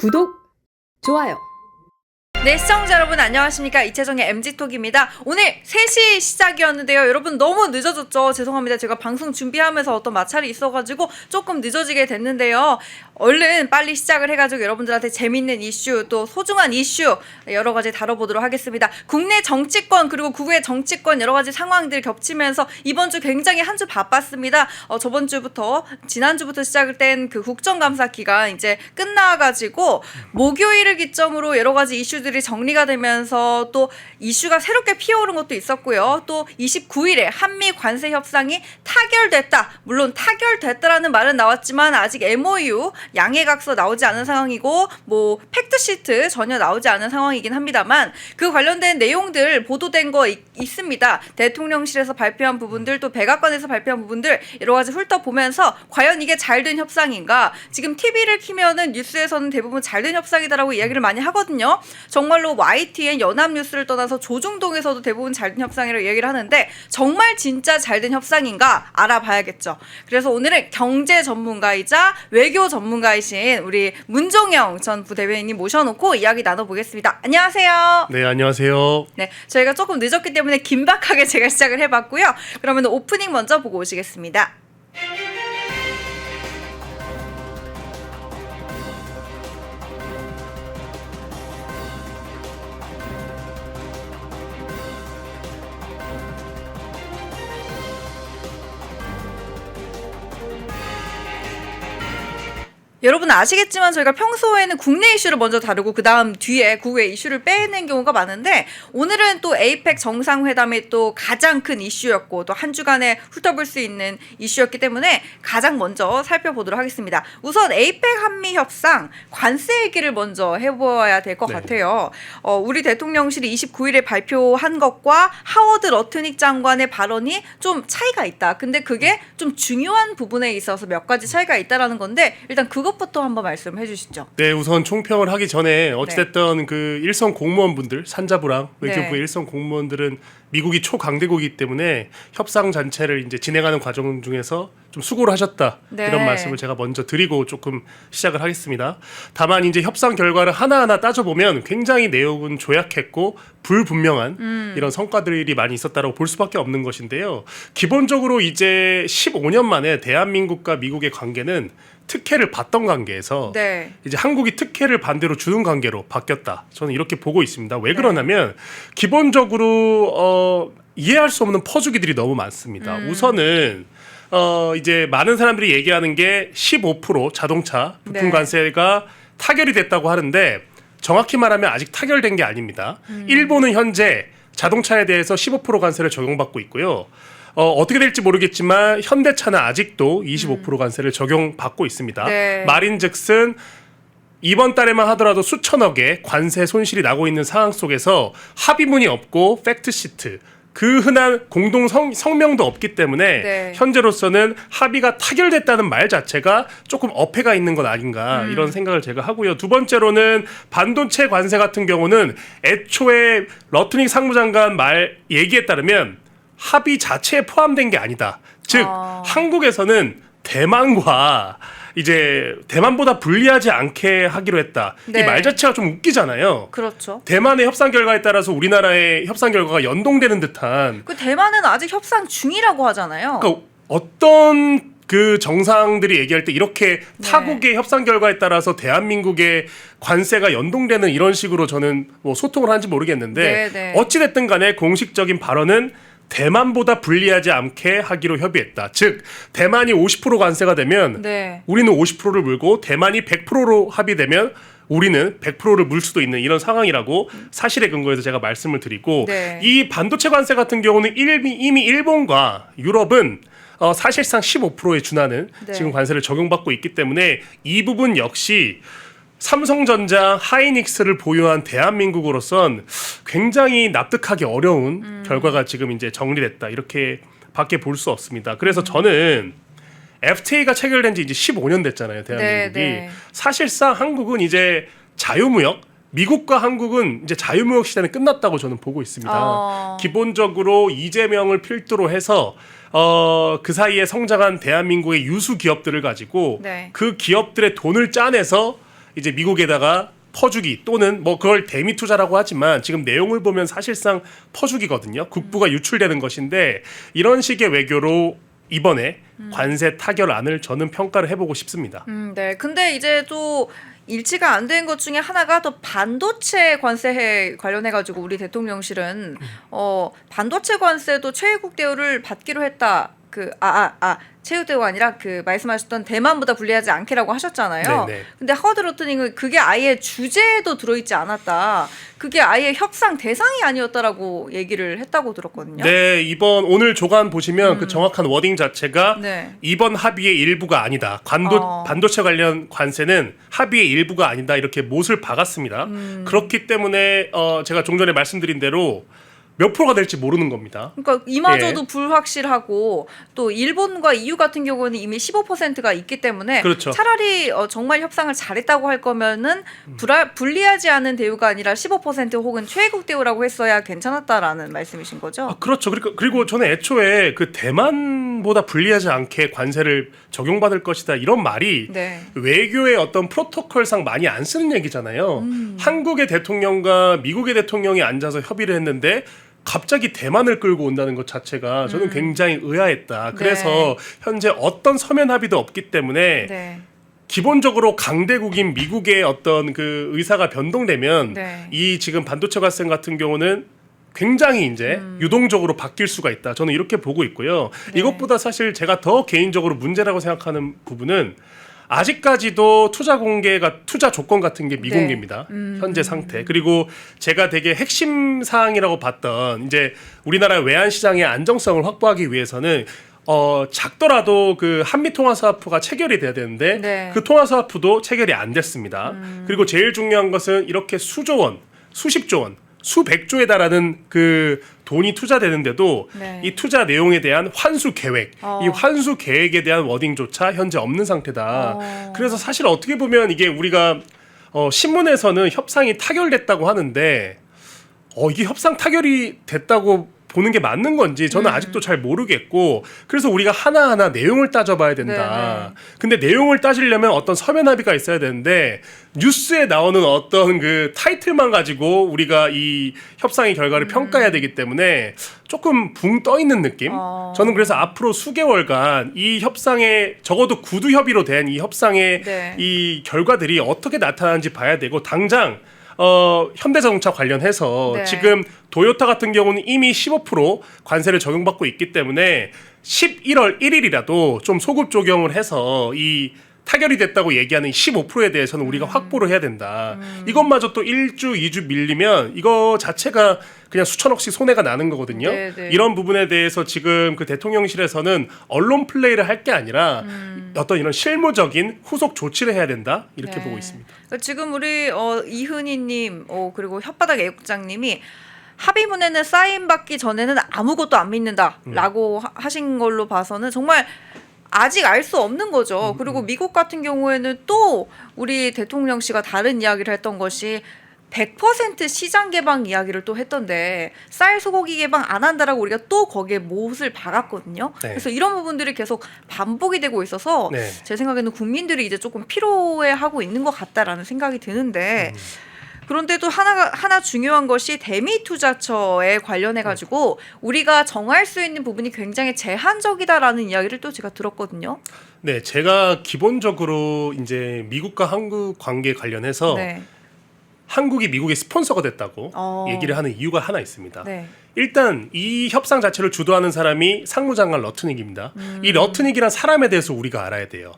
구독, 좋아요. 네, 시청자 여러분 안녕하십니까. 이채정의 MG톡입니다. 오늘 3시 시작이었는데요. 여러분 너무 늦어졌죠. 죄송합니다. 제가 방송 준비하면서 어떤 마찰이 있어가지고 조금 늦어지게 됐는데요. 얼른 빨리 시작을 해가지고 여러분들한테 재밌는 이슈 또 소중한 이슈 여러 가지 다뤄보도록 하겠습니다. 국내 정치권 그리고 국외 정치권 여러 가지 상황들 겹치면서 이번 주 굉장히 한 주 바빴습니다. 저번 주부터 지난주부터 시작을 된 그 국정감사 기간 이제 끝나가지고 목요일을 기점으로 여러 가지 이슈들이 정리가 되면서 또 이슈가 새롭게 피어오른 것도 있었고요. 또 29일에 한미 관세 협상이 타결됐다. 물론 타결됐다라는 말은 나왔지만 아직 MOU 양해각서 나오지 않은 상황이고 뭐 팩트시트 전혀 나오지 않은 상황이긴 합니다만 그 관련된 내용들 보도된 거 있습니다. 대통령실에서 발표한 부분들 또 백악관에서 발표한 부분들 여러 가지 훑어보면서 과연 이게 잘된 협상인가. 지금 TV를 키면은 뉴스에서는 대부분 잘된 협상이다라고 이야기를 많이 하거든요. 정말로 YTN 연합뉴스를 떠나서 조중동에서도 대부분 잘된 협상이라고 이야기를 하는데 정말 진짜 잘된 협상인가 알아봐야겠죠. 그래서 오늘은 경제 전문가이자 외교 전문가이신 우리 문종영 전 부대변인님 모셔놓고 이야기 나눠보겠습니다. 안녕하세요. 네, 안녕하세요. 네, 저희가 조금 늦었기 때문에 긴박하게 제가 시작을 해봤고요. 그러면 오프닝 먼저 보고 오시겠습니다. 여러분 아시겠지만 저희가 평소에는 국내 이슈를 먼저 다루고 그 다음 뒤에 국외 이슈를 빼는 경우가 많은데 오늘은 또 에이펙 정상회담이 또 가장 큰 이슈였고 또 한 주간에 훑어볼 수 있는 이슈였기 때문에 가장 먼저 살펴보도록 하겠습니다. 우선 에이펙 한미 협상 관세 얘기를 먼저 해보아야 될 것 같아요. 우리 대통령실이 29일에 발표한 것과 하워드 러트닉 장관의 발언이 좀 차이가 있다. 근데 그게 좀 중요한 부분에 있어서 몇 가지 차이가 있다라는 건데 일단 그것부터 한번 말씀해 주시죠. 네, 우선 총평을 하기 전에 어찌됐든 그 일선 공무원분들, 산자부랑 외교부의 일선 공무원들은 미국이 초강대국이기 때문에 협상 전체를 이제 진행하는 과정 중에서 좀 수고를 하셨다. 이런 말씀을 제가 먼저 드리고 조금 시작을 하겠습니다. 다만 이제 협상 결과를 하나하나 따져보면 굉장히 내용은 조약했고 불분명한 이런 성과들이 많이 있었다고 볼 수밖에 없는 것인데요. 기본적으로 이제 15년 만에 대한민국과 미국의 관계는 특혜를 받던 관계에서 이제 한국이 특혜를 반대로 주는 관계로 바뀌었다. 저는 이렇게 보고 있습니다. 왜 그러냐면 기본적으로 이해할 수 없는 퍼주기들이 너무 많습니다. 우선은 이제 많은 사람들이 얘기하는 게 15% 자동차 부품 관세가 타결이 됐다고 하는데 정확히 말하면 아직 타결된 게 아닙니다. 일본은 현재 자동차에 대해서 15% 관세를 적용받고 있고요. 어떻게 될지 모르겠지만 현대차는 아직도 25% 관세를 적용받고 있습니다. 말인즉슨 이번 달에만 하더라도 수천억의 관세 손실이 나고 있는 상황 속에서 합의문이 없고 팩트시트 그 흔한 공동 성명도 없기 때문에 현재로서는 합의가 타결됐다는 말 자체가 조금 어폐가 있는 건 아닌가 이런 생각을 제가 하고요. 두 번째로는 반도체 관세 같은 경우는 애초에 러트닉 상무장관 말 얘기에 따르면 합의 자체에 포함된 게 아니다. 즉 한국에서는 대만과 이제 대만보다 불리하지 않게 하기로 했다. 이 말 자체가 좀 웃기잖아요. 그렇죠. 대만의 협상 결과에 따라서 우리나라의 협상 결과가 연동되는 듯한. 그 대만은 아직 협상 중이라고 하잖아요. 그러니까 어떤 그 정상들이 얘기할 때 이렇게 타국의 협상 결과에 따라서 대한민국의 관세가 연동되는 이런 식으로 저는 뭐 소통을 하는지 모르겠는데 어찌됐든 간에 공식적인 발언은 대만보다 불리하지 않게 하기로 협의했다. 즉 대만이 50% 관세가 되면 우리는 50%를 물고 대만이 100%로 합의되면 우리는 100%를 물 수도 있는 이런 상황이라고 사실에 근거해서 제가 말씀을 드리고 이 반도체 관세 같은 경우는 이미 일본과 유럽은 사실상 15%에 준하는 지금 관세를 적용받고 있기 때문에 이 부분 역시 삼성전자, 하이닉스를 보유한 대한민국으로선 굉장히 납득하기 어려운 결과가 지금 이제 정리됐다. 이렇게 밖에 볼 수 없습니다. 그래서 저는 FTA가 체결된 지 이제 15년 됐잖아요. 대한민국이. 사실상 한국은 이제 자유무역, 미국과 한국은 이제 자유무역 시대는 끝났다고 저는 보고 있습니다. 기본적으로 이재명을 필두로 해서 그 사이에 성장한 대한민국의 유수 기업들을 가지고 그 기업들의 돈을 짜내서 이제 미국에다가 퍼주기 또는 뭐 그걸 대미 투자라고 하지만 지금 내용을 보면 사실상 퍼주기거든요. 국부가 유출되는 것인데 이런 식의 외교로 이번에 관세 타결안을 저는 평가를 해보고 싶습니다. 네. 근데 이제 또 일치가 안 된 것 중에 하나가 또 반도체 관세에 관련해 가지고 우리 대통령실은 반도체 관세도 최혜국 대우를 받기로 했다. 최혜국 대우가 아니라 그 말씀하셨던 대만보다 불리하지 않게라고 하셨잖아요. 네네. 근데 하워드 로트닝은 그게 아예 주제에도 들어있지 않았다. 그게 아예 협상 대상이 아니었다라고 얘기를 했다고 들었거든요. 네, 오늘 조간 보시면 그 정확한 워딩 자체가 네. 이번 합의의 일부가 아니다. 반도체 관련 관세는 합의의 일부가 아니다. 이렇게 못을 박았습니다. 그렇기 때문에 제가 좀 전에 말씀드린 대로 몇 프로가 될지 모르는 겁니다. 그러니까 이마저도 불확실하고 또 일본과 EU 같은 경우는 이미 15%가 있기 때문에 그렇죠. 차라리 정말 협상을 잘했다고 할 거면은 불리하지 않은 대우가 아니라 15% 혹은 최혜국 대우라고 했어야 괜찮았다라는 말씀이신 거죠? 그렇죠. 그리고 저는 애초에 그 대만보다 불리하지 않게 관세를 적용받을 것이다 이런 말이 네. 외교의 어떤 프로토콜상 많이 안 쓰는 얘기잖아요. 한국의 대통령과 미국의 대통령이 앉아서 협의를 했는데 갑자기 대만을 끌고 온다는 것 자체가 저는 굉장히 의아했다. 그래서 네. 현재 어떤 서면 합의도 없기 때문에 네. 기본적으로 강대국인 미국의 어떤 그 의사가 변동되면 네. 이 지금 반도체 관세 같은 경우는 굉장히 이제 유동적으로 바뀔 수가 있다. 저는 이렇게 보고 있고요. 네. 이것보다 사실 제가 더 개인적으로 문제라고 생각하는 부분은 아직까지도 투자 조건 같은 게 미공개입니다. 현재 상태. 그리고 제가 되게 핵심 사항이라고 봤던 이제 우리나라 외환 시장의 안정성을 확보하기 위해서는 작더라도 그 한미 통화사업부가 체결이 돼야 되는데 네. 그 통화사업부도 체결이 안 됐습니다. 그리고 제일 중요한 것은 이렇게 수조 원, 수십조 원, 수백조에 달하는 그 돈이 투자되는데도 네. 이 투자 내용에 대한 환수 계획, 이 환수 계획에 대한 워딩조차 현재 없는 상태다. 그래서 사실 어떻게 보면 이게 우리가 신문에서는 협상이 타결됐다고 하는데 이게 협상 타결이 됐다고 보는 게 맞는 건지 저는 아직도 잘 모르겠고 그래서 우리가 하나하나 내용을 따져봐야 된다. 네. 근데 내용을 따지려면 어떤 서면 합의가 있어야 되는데 뉴스에 나오는 어떤 그 타이틀만 가지고 우리가 이 협상의 결과를 평가해야 되기 때문에 조금 붕 떠 있는 느낌? 저는 그래서 앞으로 수개월간 이 협상에 적어도 구두 협의로 된 이 협상의 네. 이 결과들이 어떻게 나타나는지 봐야 되고 당장 현대자동차 관련해서 네. 지금 도요타 같은 경우는 이미 15% 관세를 적용받고 있기 때문에 11월 1일이라도 좀 소급 적용을 해서 이 타결이 됐다고 얘기하는 15%에 대해서는 우리가 확보를 해야 된다. 이것마저 또 1주, 2주 밀리면 이거 자체가 그냥 수천억씩 손해가 나는 거거든요. 네네. 이런 부분에 대해서 지금 그 대통령실에서는 언론 플레이를 할 게 아니라 어떤 이런 실무적인 후속 조치를 해야 된다. 이렇게 네. 보고 있습니다. 그러니까 지금 우리 이은희님 그리고 혓바닥 애국장님이 합의문에는 사인 받기 전에는 아무것도 안 믿는다라고 하신 걸로 봐서는 정말 아직 알 수 없는 거죠. 그리고 미국 같은 경우에는 또 우리 대통령 씨가 다른 이야기를 했던 것이 100% 시장 개방 이야기를 또 했던데 쌀 소고기 개방 안 한다라고 우리가 또 거기에 못을 박았거든요. 네. 그래서 이런 부분들이 계속 반복이 되고 있어서 네. 제 생각에는 국민들이 이제 조금 피로해하고 있는 것 같다라는 생각이 드는데 그런데 또 하나 중요한 것이 대미 투자처에 관련해 가지고 우리가 정할 수 있는 부분이 굉장히 제한적이다라는 이야기를 또 제가 들었거든요. 네, 제가 기본적으로 이제 미국과 한국 관계 관련해서 네. 한국이 미국의 스폰서가 됐다고 어. 얘기를 하는 이유가 하나 있습니다. 네. 일단 이 협상 자체를 주도하는 사람이 상무장관 러트닉입니다. 이 러트닉이란 사람에 대해서 우리가 알아야 돼요.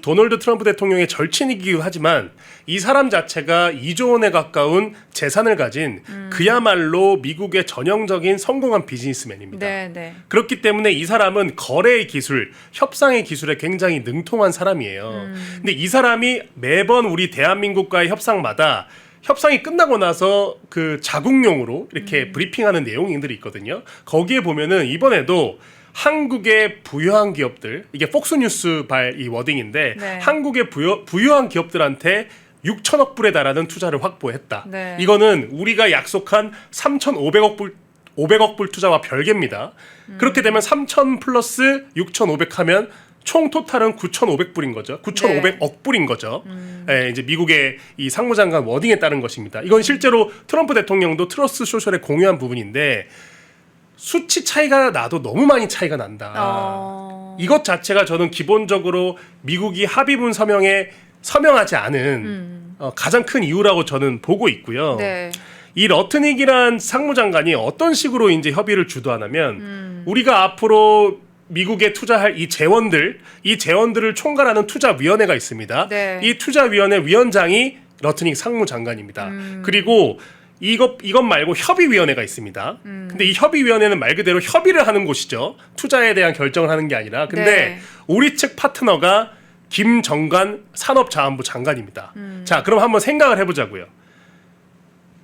도널드 트럼프 대통령의 절친이기도 하지만 이 사람 자체가 2조 원에 가까운 재산을 가진 그야말로 미국의 전형적인 성공한 비즈니스맨입니다. 네, 네. 그렇기 때문에 이 사람은 거래의 기술, 협상의 기술에 굉장히 능통한 사람이에요. 근데 이 사람이 매번 우리 대한민국과의 협상마다 협상이 끝나고 나서 그 자국용으로 이렇게 브리핑하는 내용들이 있거든요. 거기에 보면은 이번에도 한국의 부유한 기업들, 이게 폭스뉴스 발 이 워딩인데 네. 한국의 부유한 기업들한테 6천억 불에 달하는 투자를 확보했다. 네. 이거는 우리가 약속한 3,500억 불 투자와 별개입니다. 그렇게 되면 3,000 플러스 6,500 하면 총 토탈은 9,500불인 거죠. 9,500억 불인 거죠. 예, 이제 미국의 이 상무장관 워딩에 따른 것입니다. 이건 실제로 트럼프 대통령도 트러스 소셜에 공유한 부분인데 수치 차이가 나도 너무 많이 차이가 난다. 이것 자체가 저는 기본적으로 미국이 합의문 서명에 서명하지 않은 가장 큰 이유라고 저는 보고 있고요. 네. 이 러트닉이란 상무장관이 어떤 식으로 이제 협의를 주도하냐면 우리가 앞으로 미국에 투자할 이 재원들을 총괄하는 투자위원회가 있습니다. 네. 이 투자위원회 위원장이 러트닉 상무장관입니다. 그리고 이것 말고 협의위원회가 있습니다. 근데 이 협의위원회는 말 그대로 협의를 하는 곳이죠. 투자에 대한 결정을 하는 게 아니라. 근데 네. 우리 측 파트너가 김정관 산업자원부 장관입니다. 자, 그럼 한번 생각을 해보자고요.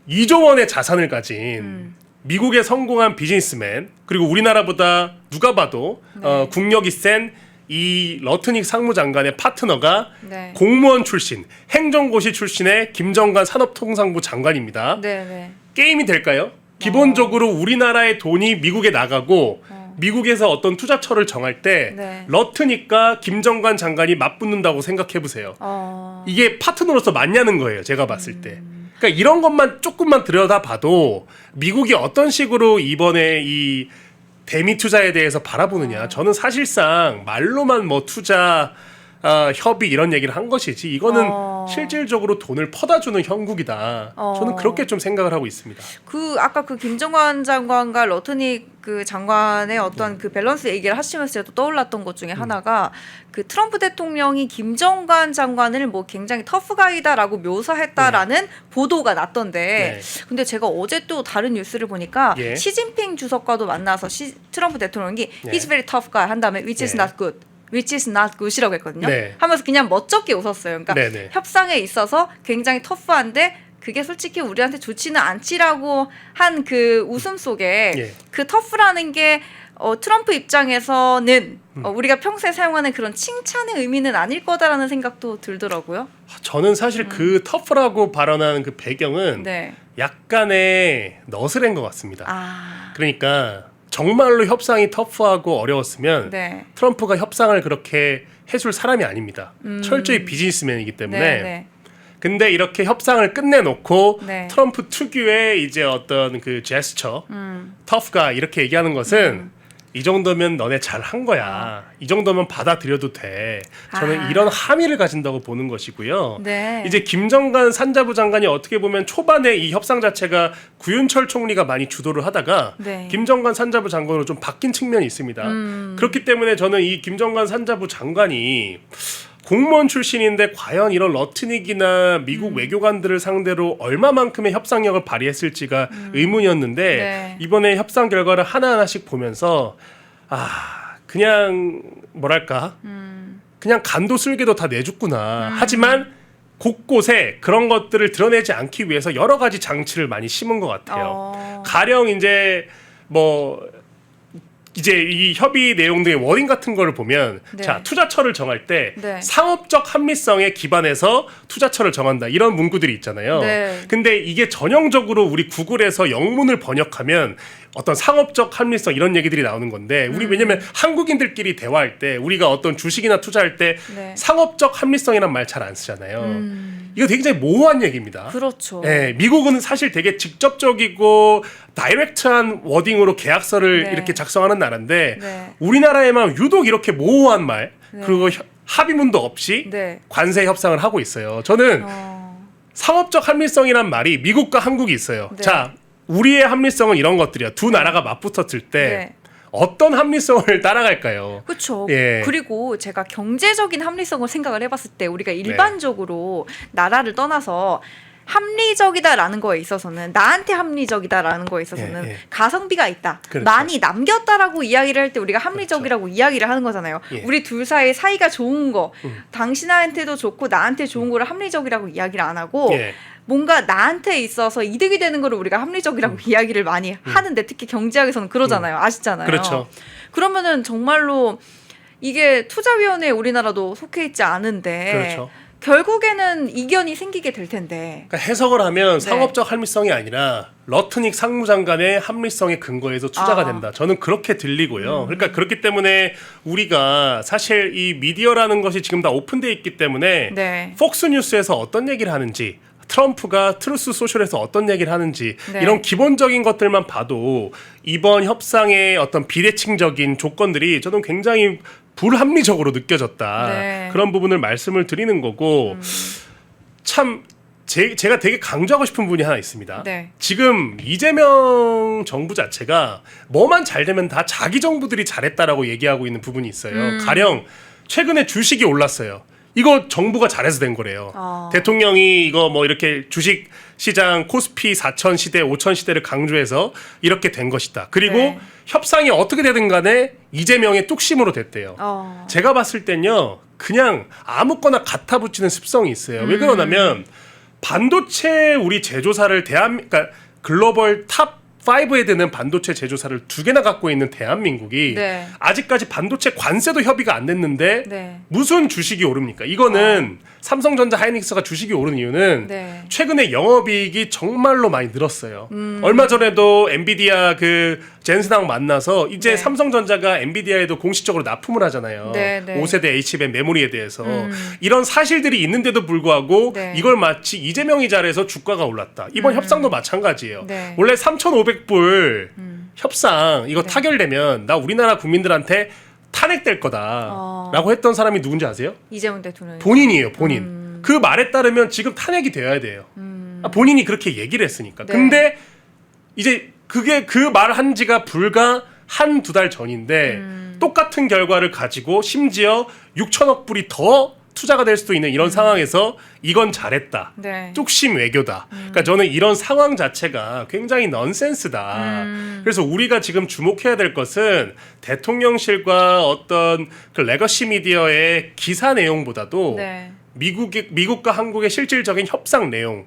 2조 원의 자산을 가진 미국의 성공한 비즈니스맨, 그리고 우리나라보다 누가 봐도 국력이 센 이 러트닉 상무장관의 파트너가 네. 공무원 출신, 행정고시 출신의 김정관 산업통상부 장관입니다. 네. 게임이 될까요? 기본적으로 우리나라의 돈이 미국에 나가고 미국에서 어떤 투자처를 정할 때 네. 러트닉과 김정관 장관이 맞붙는다고 생각해 보세요. 이게 파트너로서 맞냐는 거예요. 제가 봤을 때. 그러니까 이런 것만 조금만 들여다봐도 미국이 어떤 식으로 이번에 이 대미 투자에 대해서 바라보느냐. 저는 사실상 말로만 뭐 투자 협의 이런 얘기를 한 것이지 이거는 실질적으로 돈을 퍼다 주는 형국이다. 저는 그렇게 좀 생각을 하고 있습니다. 아까 그 김정관 장관과 러트닉 그 장관의 어떤 그 밸런스 얘기를 하시면서 또 떠올랐던 것 중에 하나가 그 트럼프 대통령이 김정관 장관을 뭐 굉장히 터프가이다라고 묘사했다라는 보도가 났던데 근데 제가 어제 또 다른 뉴스를 보니까 시진핑 주석과도 만나서 트럼프 대통령이 He's very tough guy 한 다음에 which is not good. which is not good이라고 했거든요. 하면서 그냥 멋쩍게 웃었어요. 그러니까 협상에 있어서 굉장히 터프한데 그게 솔직히 우리한테 좋지는 않지라고 한 그 웃음 속에 그 터프라는 게 트럼프 입장에서는 우리가 평소에 사용하는 그런 칭찬의 의미는 아닐 거다라는 생각도 들더라고요. 저는 사실 그 터프라고 발언하는 그 배경은 약간의 너스레인 것 같습니다. 그러니까 정말로 협상이 터프하고 어려웠으면 트럼프가 협상을 그렇게 해줄 사람이 아닙니다. 철저히 비즈니스맨이기 때문에. 근데 이렇게 협상을 끝내놓고 트럼프 특유의 이제 어떤 그 제스처, 터프가 이렇게 얘기하는 것은 이 정도면 너네 잘 한 거야. 이 정도면 받아들여도 돼. 저는 이런 함의를 가진다고 보는 것이고요. 이제 김정관 산자부 장관이 어떻게 보면 초반에 이 협상 자체가 구윤철 총리가 많이 주도를 하다가 김정관 산자부 장관으로 좀 바뀐 측면이 있습니다. 그렇기 때문에 저는 이 김정관 산자부 장관이 공무원 출신인데 과연 이런 러트닉이나 미국 외교관들을 상대로 얼마만큼의 협상력을 발휘했을지가 의문이었는데 이번에 협상 결과를 하나하나씩 보면서 그냥 뭐랄까 그냥 간도 쓸개도 다 내줬구나. 하지만 곳곳에 그런 것들을 드러내지 않기 위해서 여러 가지 장치를 많이 심은 것 같아요. 가령 이제 이제 이 협의 내용들의 워딩 같은 거를 보면 자, 투자처를 정할 때 상업적 합리성에 기반해서 투자처를 정한다. 이런 문구들이 있잖아요. 근데 이게 전형적으로 우리 구글에서 영문을 번역하면 어떤 상업적 합리성 이런 얘기들이 나오는 건데 우리 왜냐면 한국인들끼리 대화할 때 우리가 어떤 주식이나 투자할 때 상업적 합리성이란 말 잘 안 쓰잖아요. 이거 굉장히 모호한 얘기입니다. 그렇죠. 미국은 사실 되게 직접적이고 다이렉트한 워딩으로 계약서를 이렇게 작성하는 나라인데 우리나라에만 유독 이렇게 모호한 말 그리고 합의문도 없이 관세 협상을 하고 있어요. 저는 상업적 합리성이란 말이 미국과 한국이 있어요. 자, 우리의 합리성은 이런 것들이야. 두 나라가 맞붙었을 때 어떤 합리성을 따라갈까요? 그렇죠. 그리고 제가 경제적인 합리성을 생각을 해봤을 때 우리가 일반적으로 나라를 떠나서 합리적이다라는 거에 있어서는 나한테 합리적이다라는 거에 있어서는 가성비가 있다. 많이 남겼다라고 이야기를 할 때 우리가 합리적이라고 이야기를 하는 거잖아요. 우리 둘 사이 사이가 좋은 거 당신한테도 좋고 나한테 좋은 거를 합리적이라고 이야기를 안 하고 뭔가 나한테 있어서 이득이 되는 거를 우리가 합리적이라고 이야기를 많이 하는데 특히 경제학에서는 그러잖아요. 아시잖아요. 그렇죠. 그러면은 정말로 이게 투자위원회에 우리나라도 속해 있지 않은데 결국에는 이견이 생기게 될 텐데. 그러니까 해석을 하면 상업적 합리성이 아니라 러트닉 상무장관의 합리성에 근거해서 투자가 된다. 저는 그렇게 들리고요. 그러니까 그렇기 때문에 우리가 사실 이 미디어라는 것이 지금 다 오픈되어 있기 때문에 폭스뉴스에서 어떤 얘기를 하는지, 트럼프가 트루스 소셜에서 어떤 얘기를 하는지 이런 기본적인 것들만 봐도 이번 협상의 어떤 비대칭적인 조건들이 저는 굉장히 불합리적으로 느껴졌다. 그런 부분을 말씀을 드리는 거고 참 제가 되게 강조하고 싶은 부분이 하나 있습니다. 지금 이재명 정부 자체가 뭐만 잘 되면 다 자기 정부들이 잘했다라고 얘기하고 있는 부분이 있어요. 가령 최근에 주식이 올랐어요. 이거 정부가 잘해서 된 거래요. 대통령이 이거 뭐 이렇게 주식 시장 코스피 4천 시대, 5천 시대를 강조해서 이렇게 된 것이다. 그리고 협상이 어떻게 되든 간에 이재명의 뚝심으로 됐대요. 제가 봤을 땐요, 그냥 아무거나 갖다 붙이는 습성이 있어요. 왜 그러냐면 반도체 우리 제조사를 그러니까 글로벌 탑 5에 드는 반도체 제조사를 2개나 갖고 있는 대한민국이 아직까지 반도체 관세도 협의가 안 됐는데 무슨 주식이 오릅니까? 이거는 삼성전자 하이닉스가 주식이 오른 이유는 최근에 영업이익이 정말로 많이 늘었어요. 얼마 전에도 엔비디아 그 젠슨랑 만나서 이제 삼성전자가 엔비디아에도 공식적으로 납품을 하잖아요. 5세대 H밴 메모리에 대해서. 이런 사실들이 있는데도 불구하고 이걸 마치 이재명이 잘해서 주가가 올랐다. 이번 협상도 마찬가지예요. 원래 3,500불 협상 이거 타결되면 나 우리나라 국민들한테 탄핵될 거다라고 했던 사람이 누군지 아세요? 이재명 대통령. 본인이에요, 본인. 그 말에 따르면 지금 탄핵이 되어야 돼요. 본인이 그렇게 얘기를 했으니까. 근데 이제 그게 그 말 한 지가 불과 한두 달 전인데 똑같은 결과를 가지고 심지어 6천억 불이 더 투자가 될 수도 있는 이런 상황에서 이건 잘했다. 뚝심 외교다. 그러니까 저는 이런 상황 자체가 굉장히 넌센스다. 그래서 우리가 지금 주목해야 될 것은 대통령실과 어떤 그 레거시 미디어의 기사 내용보다도 미국과 한국의 실질적인 협상 내용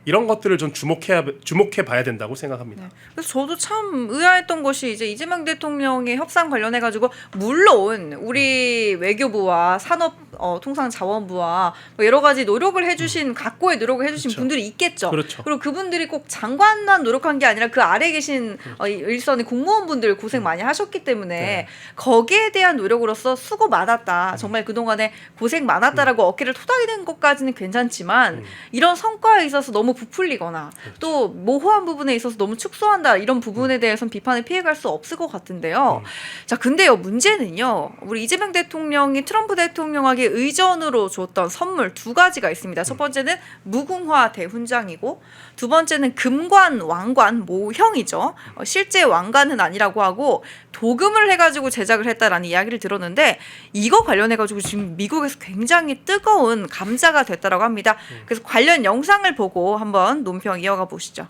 이런 것들을 좀 주목해 봐야 된다고 생각합니다. 그래서 저도 참 의아했던 것이 이제 이재명 대통령의 협상 관련해 가지고 물론 우리 외교부와 산업통상자원부와 뭐 여러 가지 노력을 해주신 각고의 노력을 해주신 분들이 있겠죠. 그리고 그분들이 꼭 장관만 노력한 게 아니라 그 아래 계신 일선의 공무원분들 고생 많이 하셨기 때문에 거기에 대한 노력으로서 수고 많았다. 정말 그동안에 고생 많았다라고 어깨를 토닥이는 것까지는 괜찮지만 이런 성과에 있어서 너무 부풀리거나 또 모호한 부분에 있어서 너무 축소한다 이런 부분에 대해서는 비판을 피해갈 수 없을 것 같은데요. 자, 근데요, 문제는요, 우리 이재명 대통령이 트럼프 대통령에게 의전으로 줬던 선물 2가지가 있습니다. 첫 번째는 무궁화 대훈장이고 두 번째는 금관 왕관 모형이죠. 실제 왕관은 아니라고 하고 도금을 해가지고 제작을 했다라는 이야기를 들었는데 이거 관련해가지고 지금 미국에서 굉장히 뜨거운 감자가 됐다라고 합니다. 그래서 관련 영상을 보고 한번 논평 이어가 보시죠.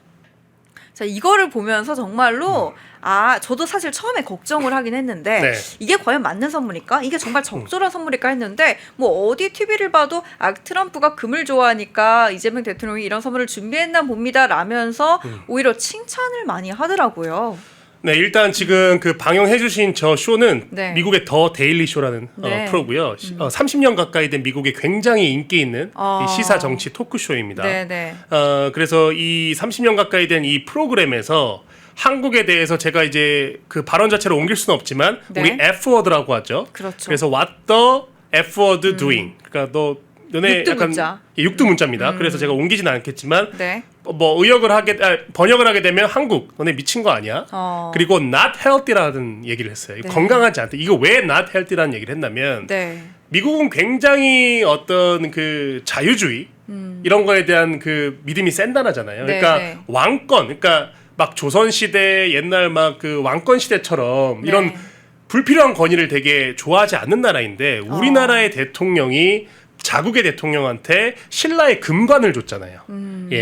자, 이거를 보면서 정말로 저도 사실 처음에 걱정을 하긴 했는데 이게 과연 맞는 선물일까? 이게 정말 적절한 선물일까 했는데 뭐 어디 TV를 봐도 트럼프가 금을 좋아하니까 이재명 대통령이 이런 선물을 준비했나 봅니다 라면서 오히려 칭찬을 많이 하더라고요. 네, 일단 지금 그 방영해주신 저 쇼는 미국의 더 데일리 쇼라는 프로고요. 30년 가까이 된 미국의 굉장히 인기 있는 이 시사 정치 토크쇼입니다. 그래서 이 30년 가까이 된 이 프로그램에서 한국에 대해서 제가 이제 그 발언 자체를 옮길 수는 없지만 우리 F워드라고 하죠. 그래서 what the Fword doing. 그러니까 너네 약간 육두문자입니다. 그래서 제가 옮기진 않겠지만 뭐 번역을 하게 되면 한국 너네 미친 거 아니야? 그리고 not healthy라는 얘기를 했어요. 건강하지 않다. 이거 왜 not healthy라는 얘기를 했냐면 미국은 굉장히 어떤 그 자유주의 이런 거에 대한 그 믿음이 센다나잖아요. 그러니까 왕권, 그러니까 막 조선 시대 옛날 막 그 왕권 시대처럼 이런 불필요한 권위를 되게 좋아하지 않는 나라인데 우리나라의 대통령이 자국의 대통령한테 신라의 금관을 줬잖아요.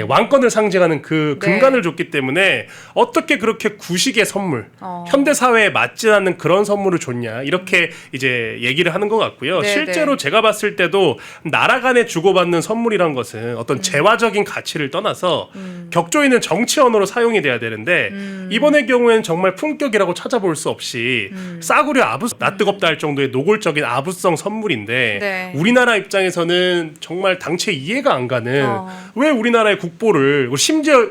왕권을 상징하는 그 금관을 줬기 때문에 어떻게 그렇게 구식의 선물, 현대 사회에 맞지 않는 그런 선물을 줬냐 이렇게 이제 얘기를 하는 것 같고요. 실제로 제가 봤을 때도 나라 간에 주고받는 선물이란 것은 어떤 재화적인 가치를 떠나서 격조 있는 정치 언어로 사용이 돼야 되는데 이번의 경우에는 정말 품격이라고 찾아볼 수 없이 싸구려 나 뜨겁다 할 정도의 노골적인 아부성 선물인데 우리나라 입장에서 입장에서는 정말 당최 이해가 안 가는 왜 우리나라의 국보를 심지어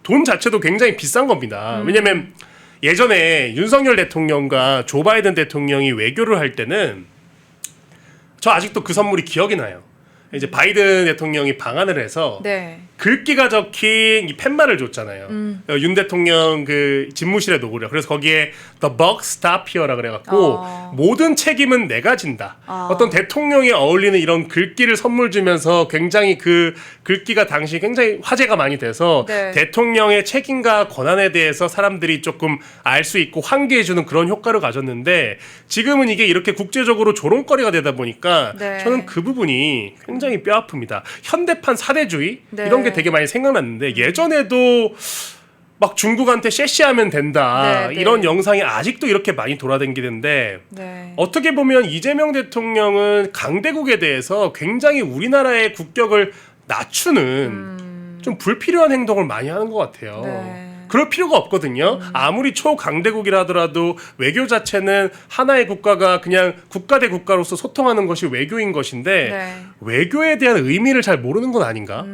돈 자체도 굉장히 비싼 겁니다. 왜냐면 예전에 윤석열 대통령과 조 바이든 대통령이 외교를 할 때는 저 아직도 그 선물이 기억이 나요. 이제 바이든 대통령이 방한을 해서 네. 글귀가 적힌 이 팻말을 줬잖아요. 윤 대통령 그 집무실에 놓으려. 그래서 거기에 The buck stop here라 그래갖고 모든 책임은 내가 진다. 어떤 대통령에 어울리는 이런 글귀를 선물 주면서 굉장히 그 글귀가 당시 굉장히 화제가 많이 돼서 네. 대통령의 책임과 권한에 대해서 사람들이 조금 알 수 있고 환기해주는 그런 효과를 가졌는데 지금은 이게 이렇게 국제적으로 조롱거리가 되다 보니까 네. 저는 그 부분이 굉장히 뼈 아픕니다. 현대판 사대주의 네. 이런 게 되게 많이 생각났는데 예전에도 막 중국한테 쎄쎄하면 된다 네, 네. 이런 영상이 아직도 이렇게 많이 돌아다니는데 네. 어떻게 보면 이재명 대통령은 강대국에 대해서 굉장히 우리나라의 국격을 낮추는 좀 불필요한 행동을 많이 하는 것 같아요. 네. 그럴 필요가 없거든요. 아무리 초강대국이라 하더라도 외교 자체는 하나의 국가가 그냥 국가 대 국가로서 소통하는 것이 외교인 것인데 네. 외교에 대한 의미를 잘 모르는 건 아닌가?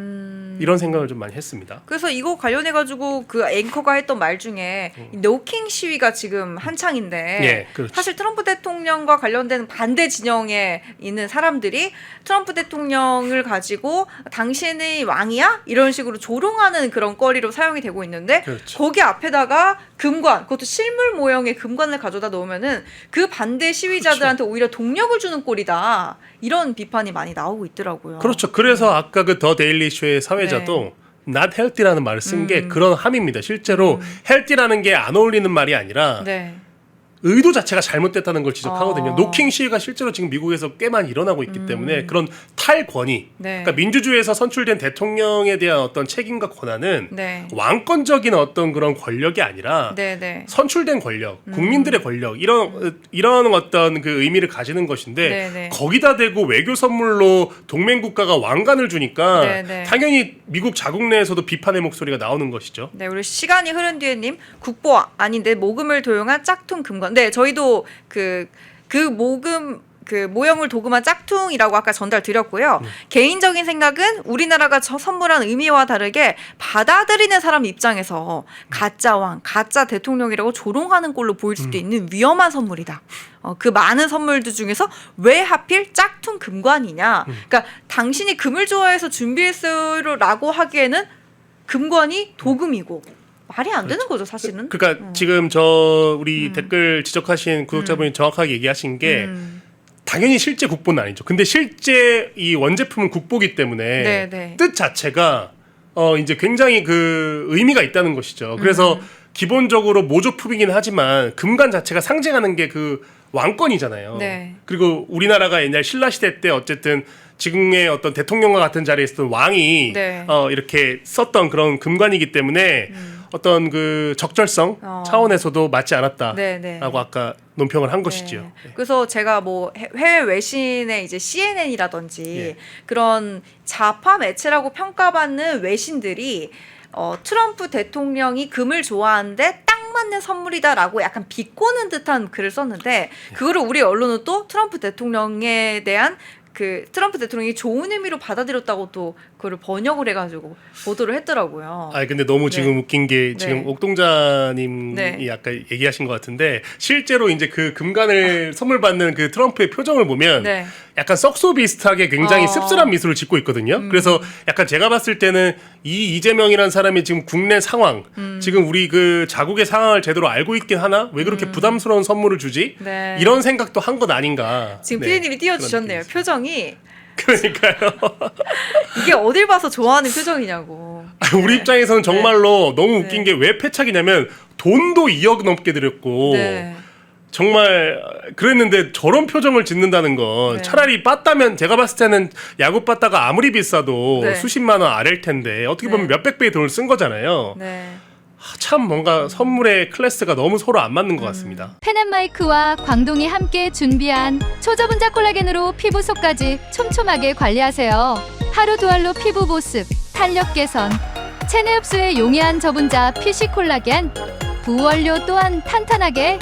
이런 생각을 좀 많이 했습니다. 그래서 이거 관련해가지고 그 앵커가 했던 말 중에 이 노킹 시위가 지금 한창인데 예, 그렇죠. 사실 트럼프 대통령과 관련된 반대 진영에 있는 사람들이 트럼프 대통령을 가지고 당신이 왕이야? 이런 식으로 조롱하는 그런 거리로 사용이 되고 있는데 그렇죠. 거기 앞에다가 금관, 그것도 실물 모형의 금관을 가져다 놓으면은 그 반대 시위자들한테 오히려 동력을 주는 꼴이다. 이런 비판이 많이 나오고 있더라고요. 그렇죠. 그래서 아까 그 더 데일리 쇼의 사회자도 not healthy라는 말을 쓴 게 그런 함입니다. 실제로 healthy라는 게 안 어울리는 말이 아니라 네. 의도 자체가 잘못됐다는 걸 지적하거든요. 노킹 시위가 실제로 지금 미국에서 꽤 많이 일어나고 있기 때문에 그런 탈권위, 네. 그러니까 민주주의에서 선출된 대통령에 대한 어떤 책임과 권한은 네. 왕권적인 어떤 그런 권력이 아니라 네, 네. 선출된 권력, 국민들의 권력 이런 어떤 그 의미를 가지는 것인데 네, 네. 거기다 대고 외교 선물로 동맹 국가가 왕관을 주니까 네, 네. 당연히 미국 자국 내에서도 비판의 목소리가 나오는 것이죠. 네, 우리 시간이 흐른 뒤에님 국보 아닌데 모금을 도용한 짝퉁 금관. 네, 저희도 그 모금 그 모형을 도금한 짝퉁이라고 아까 전달 드렸고요. 개인적인 생각은 우리나라가 저 선물한 의미와 다르게 받아들이는 사람 입장에서 가짜 왕, 가짜 대통령이라고 조롱하는 꼴로 보일 수도 있는 위험한 선물이다. 그 많은 선물들 중에서 왜 하필 짝퉁 금관이냐? 그러니까 당신이 금을 좋아해서 준비했어라고 하기에는 금관이 도금이고 말이 안 되는 거죠, 사실은. 그러니까 지금 저 우리 댓글 지적하신 구독자분이 정확하게 얘기하신 게 당연히 실제 국보는 아니죠. 근데 실제 이 원제품은 국보기 때문에 네, 네. 뜻 자체가 이제 굉장히 그 의미가 있다는 것이죠. 그래서 기본적으로 모조품이긴 하지만 금관 자체가 상징하는 게 그 왕권이잖아요. 네. 그리고 우리나라가 옛날 신라 시대 때 어쨌든 지금의 어떤 대통령과 같은 자리에 있었던 왕이 네. 이렇게 썼던 그런 금관이기 때문에 어떤 그 적절성 차원에서도 맞지 않았다라고 네, 네. 아까 논평을 한 것이지요. 네. 그래서 제가 뭐 해외 외신의 이제 CNN이라든지 예. 그런 좌파 매체라고 평가받는 외신들이 트럼프 대통령이 금을 좋아하는데 딱 맞는 선물이다라고 약간 비꼬는 듯한 글을 썼는데 그거를 우리 언론은 또 트럼프 대통령에 대한 그 트럼프 대통령이 좋은 의미로 받아들였다고 또 그걸 번역을 해가지고 보도를 했더라고요. 아 근데 너무 지금 웃긴 게 지금 네. 옥동자님이 네. 아까 얘기하신 것 같은데 실제로 이제 그 금관을 선물 받는 그 트럼프의 표정을 보면 네. 약간 썩소 비슷하게 굉장히 어. 씁쓸한 미소를 짓고 있거든요. 그래서 약간 제가 봤을 때는 이 이재명이라는 사람이 지금 국내 상황, 지금 우리 그 자국의 상황을 제대로 알고 있긴 하나 왜 그렇게 부담스러운 선물을 주지? 네. 이런 생각도 한 것 아닌가. 지금 네, 피디님이 띄워주셨네요. 그런 표정이 그러니까요. 이게 어딜 봐서 좋아하는 표정이냐고. 우리 입장에서는 정말로 너무 웃긴 네. 게 왜 패착이냐면 돈도 2억 넘게 들였고 네. 정말 그랬는데 저런 표정을 짓는다는 건 네. 차라리 빠따면 제가 봤을 때는 야구 빠따가 아무리 비싸도 네. 수십만 원 아래일 텐데 어떻게 보면 네. 몇백 배의 돈을 쓴 거잖아요. 네. 참 뭔가 선물의 클래스가 너무 서로 안 맞는 것 같습니다. 펜앤마이크와 광동이 함께 준비한 초저분자 콜라겐으로 피부 속까지 촘촘하게 관리하세요. 하루 두 알로 피부 보습, 탄력 개선, 체내 흡수에 용이한 저분자 PC 콜라겐, 부원료 또한 탄탄하게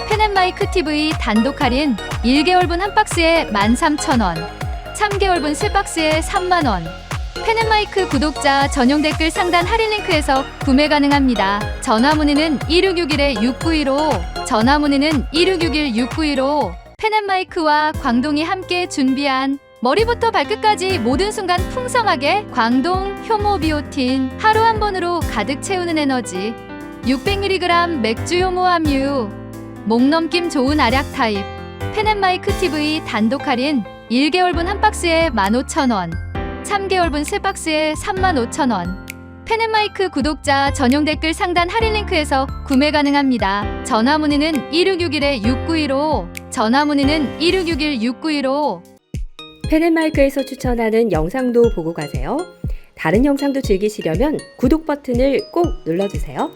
펜앤마이크 TV 단독 할인 1개월분 한 박스에 13,000원. 3개월분 3박스에 3만원. 펜앤마이크 구독자 전용 댓글 상단 할인 링크에서 구매 가능합니다. 전화 문의는 1661-6915, 전화 문의는 1661-6915. 펜앤마이크와 광동이 함께 준비한 머리부터 발끝까지 모든 순간 풍성하게 광동 효모 비오틴 하루 한 번으로 가득 채우는 에너지 600mg 맥주 효모 함유 목 넘김 좋은 알약 타입 펜앤마이크 TV 단독 할인 1개월분 한 박스에 15,000원 3개월분 3박스에 35,000원 펜앤마이크 구독자 전용 댓글 상단 할인 링크에서 구매 가능합니다. 전화 문의는 1661-6915 전화 문의는 1661-6915 펜앤마이크에서 추천하는 영상도 보고 가세요. 다른 영상도 즐기시려면 구독 버튼을 꼭 눌러주세요.